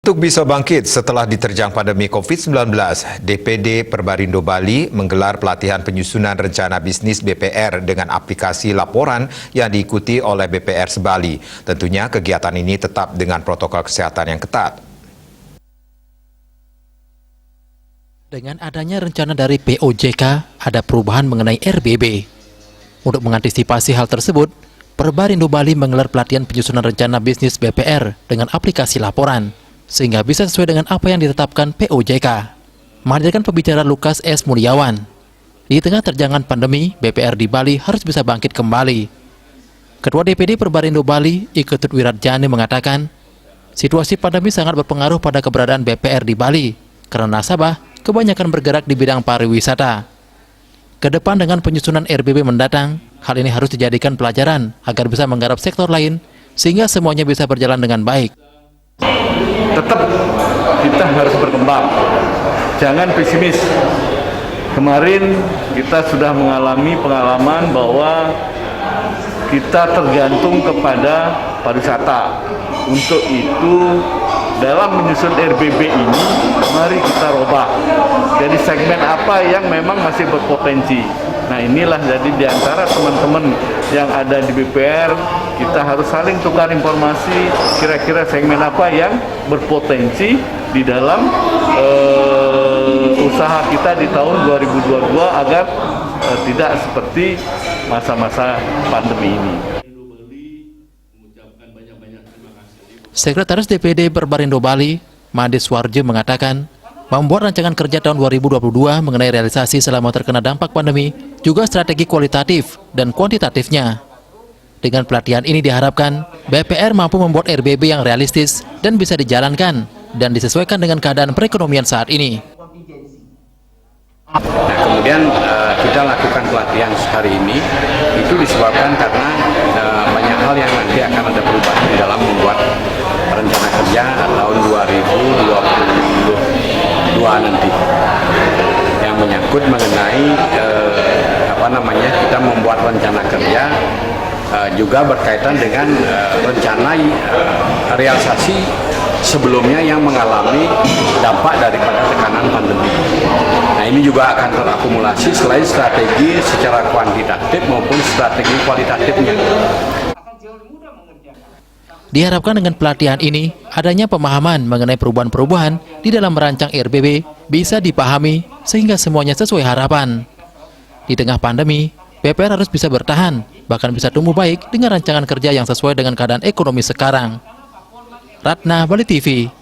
Untuk bisa bangkit setelah diterjang pandemi COVID-19, DPD Perbarindo Bali menggelar pelatihan penyusunan rencana bisnis BPR dengan aplikasi laporan yang diikuti oleh BPR Sebali. Tentunya kegiatan ini tetap dengan protokol kesehatan yang ketat. Dengan adanya rencana dari POJK, ada perubahan mengenai RBB. Untuk mengantisipasi hal tersebut, Perbarindo Bali menggelar pelatihan penyusunan rencana bisnis BPR dengan aplikasi laporan, sehingga bisa sesuai dengan apa yang ditetapkan POJK. Menghadirkan pembicara Lukas S. Mulyawan. Di tengah terjangan pandemi, BPR di Bali harus bisa bangkit kembali. Ketua DPD Perbarindo Bali, Iketut Wiratjane mengatakan, situasi pandemi sangat berpengaruh pada keberadaan BPR di Bali, karena nasabah kebanyakan bergerak di bidang pariwisata. Kedepan dengan penyusunan RBB mendatang, hal ini harus dijadikan pelajaran agar bisa menggarap sektor lain, sehingga semuanya bisa berjalan dengan baik. Tetap kita harus berkembang, jangan pesimis. Kemarin kita sudah mengalami pengalaman bahwa kita tergantung kepada pariwisata. Untuk itu dalam menyusun RBB ini, mari kita robah. Jadi segmen apa yang memang masih berpotensi. Nah inilah jadi di antara teman-teman yang ada di BPR, kita harus saling tukar informasi kira-kira segmen apa yang berpotensi di dalam usaha kita di tahun 2022 agar tidak seperti masa-masa pandemi ini. Sekretaris DPD Perbarindo Bali, Mades Warje mengatakan, membuat rancangan kerja tahun 2022 mengenai realisasi selama terkena dampak pandemi juga strategi kualitatif dan kuantitatifnya. Dengan pelatihan ini diharapkan BPR mampu membuat RBB yang realistis dan bisa dijalankan dan disesuaikan dengan keadaan perekonomian saat ini. Nah, kemudian kita lakukan pelatihan hari ini itu disebabkan karena banyak hal yang nanti akan ada perubahan di dalam membuat rencana kerja tahun 2022 nanti yang menyangkut mengenai kita membuat rencana kerja juga berkaitan dengan rencana realisasi sebelumnya yang mengalami dampak daripada tekanan pandemi. Nah ini juga akan terakumulasi selain strategi secara kuantitatif maupun strategi kualitatifnya. Diharapkan dengan pelatihan ini, adanya pemahaman mengenai perubahan-perubahan di dalam merancang RBB bisa dipahami sehingga semuanya sesuai harapan. Di tengah pandemi, BPR harus bisa bertahan, bahkan bisa tumbuh baik dengan rancangan kerja yang sesuai dengan keadaan ekonomi sekarang. Ratna, Bali TV.